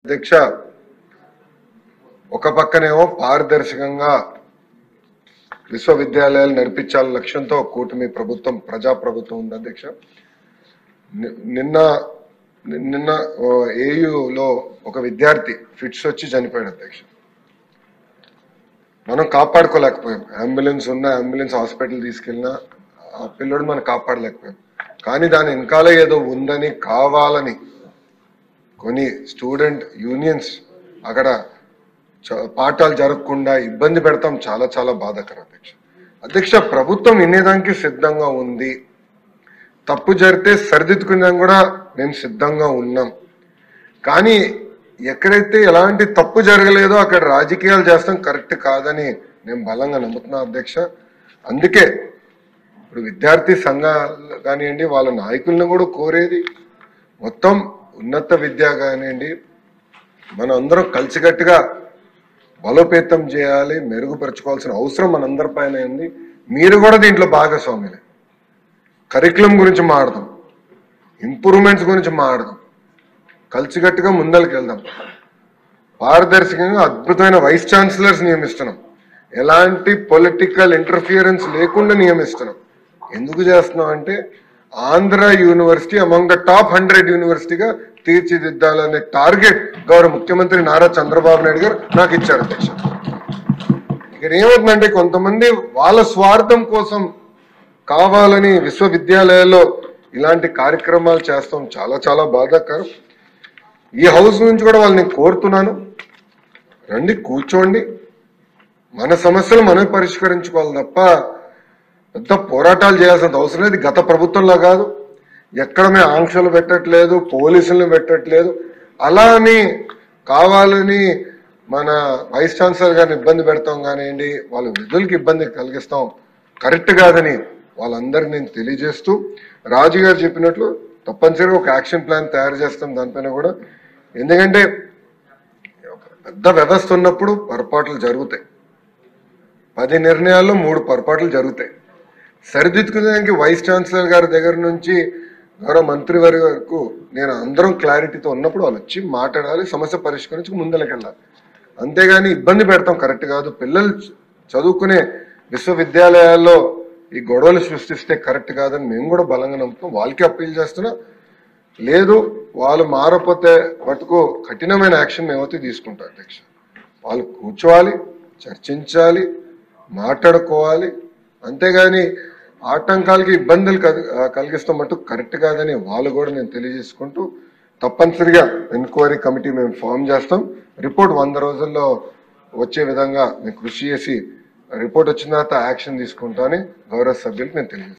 అధ్యక్ష ఒక పక్కనేమో పారదర్శకంగా విశ్వవిద్యాలయాలు నడిపించాల లక్ష్యంతో కూటమి ప్రభుత్వం ప్రజాప్రభుత్వం ఉంది అధ్యక్ష. నిన్న నిన్న ఏయులో ఒక విద్యార్థి ఫిట్స్ వచ్చి చనిపోయాడు అధ్యక్ష. మనం కాపాడుకోలేకపోయాం. అంబులెన్స్ ఉన్న అంబులెన్స్ హాస్పిటల్ తీసుకెళ్ళినా ఆ పిల్లడు మనం కాపాడలేకపోయాం. కానీ దాని వెనకాల ఏదో ఉందని కావాలని కొన్ని స్టూడెంట్ యూనియన్స్ అక్కడ పాఠాలు జరగకుండా ఇబ్బంది పెడతాం. చాలా చాలా బాధాకరం అధ్యక్ష. ప్రభుత్వం వినేదానికి సిద్ధంగా ఉంది. తప్పు జరిగితే సరిదిద్దుకునేదానికి కూడా మేము సిద్ధంగా ఉన్నాం. కానీ ఎక్కడైతే ఎలాంటి తప్పు జరగలేదో అక్కడ రాజకీయాలు చేస్తాం కరెక్ట్ కాదని నేను బలంగా నమ్ముతున్నా అధ్యక్ష. అందుకే ఇప్పుడు విద్యార్థి సంఘాలు కానివ్వండి, వాళ్ళ నాయకులను కూడా కోరేది మొత్తం ఉన్నత విద్య కానివ్వండి, మనం అందరం కలిసికట్టుగా బలోపేతం చేయాలి, మెరుగుపరచుకోవాల్సిన అవసరం మనందరి పైన ఉంది. మీరు కూడా దీంట్లో భాగస్వామ్యులే. కరికులం గురించి మాట్లాడదాం, ఇంప్రూవ్మెంట్స్ గురించి మాట్లాడదాం, కలిసికట్టుగా ముందరికి వెళ్దాం. పారదర్శకంగా అద్భుతమైన వైస్ ఛాన్సలర్స్ నియమిస్తున్నాం. ఎలాంటి పొలిటికల్ ఇంటర్ఫియరెన్స్ లేకుండా నియమిస్తున్నాం. ఎందుకు చేస్తున్నాం అంటే Andhra university among the top 100 యూనివర్సిటీగా తీర్చిదిద్దాలనే టార్గెట్ గౌరవ ముఖ్యమంత్రి నారా చంద్రబాబు నాయుడు గారు నాకు ఇచ్చారు అధ్యక్ష. ఇక్కడ ఏమవుతుందంటే కొంతమంది వాళ్ళ స్వార్థం కోసం కావాలని విశ్వవిద్యాలయాల్లో ఇలాంటి కార్యక్రమాలు చేస్తాం. చాలా చాలా బాధాకరం. ఈ హౌస్ నుంచి కూడా వాళ్ళని కోరుతున్నాను, రండి కూర్చోండి, మన సమస్యలు మనమే పరిష్కరించుకోవాలి తప్ప పెద్ద పోరాటాలు చేయాల్సిన అవసరం లేదు. గత ప్రభుత్వంలో కాదు, ఎక్కడ మేము ఆంక్షలు పెట్టట్లేదు, పోలీసులను పెట్టట్లేదు. అలా అని కావాలని మన వైస్ ఛాన్సలర్ గారిని ఇబ్బంది పెడతాం కానివ్వండి, వాళ్ళ విధులకి ఇబ్బంది కలిగిస్తాం కరెక్ట్ కాదని వాళ్ళందరికీ నేను తెలియజేస్తూ, రాజు గారు చెప్పినట్లు తప్పనిసరిగా ఒక యాక్షన్ ప్లాన్ తయారు చేస్తాం దానిపైన కూడా. ఎందుకంటే పెద్ద వ్యవస్థ ఉన్నప్పుడు పొరపాట్లు జరుగుతాయి. 10 నిర్ణయాల్లో 3 పొరపాట్లు జరుగుతాయి. సరిదిద్దుకునేదానికి వైస్ ఛాన్సలర్ గారి దగ్గర నుంచి గౌరవ మంత్రి వారి వరకు నేను అందరం క్లారిటీతో ఉన్నప్పుడు వాళ్ళు వచ్చి మాట్లాడాలి, సమస్య పరిష్కరించి ముందరకెళ్ళాలి. అంతేగాని ఇబ్బంది పెడతాం కరెక్ట్ కాదు. పిల్లలు చదువుకునే విశ్వవిద్యాలయాల్లో ఈ గొడవలు సృష్టిస్తే కరెక్ట్ కాదని మేము కూడా బలంగా నమ్ముతాం. వాళ్ళకి అప్పీల్ చేస్తున్నా. లేదు వాళ్ళు మారపోతే మటుకు కఠినమైన యాక్షన్ మేమైతే తీసుకుంటాం అధ్యక్ష. వాళ్ళు కూర్చోవాలి, చర్చించాలి, మాట్లాడుకోవాలి. అంతేగాని ఆటంకాలకి ఇబ్బందులు కలిగిస్తాం మటుకు కరెక్ట్ కాదని వాళ్ళు కూడా నేను తెలియజేసుకుంటూ, తప్పనిసరిగా ఎంక్వైరీ కమిటీ మేము ఫామ్ చేస్తాం. రిపోర్ట్ 100 రోజుల్లో వచ్చే విధంగా మేము కృషి చేసి రిపోర్ట్ వచ్చిన తర్వాత యాక్షన్ తీసుకుంటామని గౌరవ సభ్యులకు నేను తెలియజేస్తాను.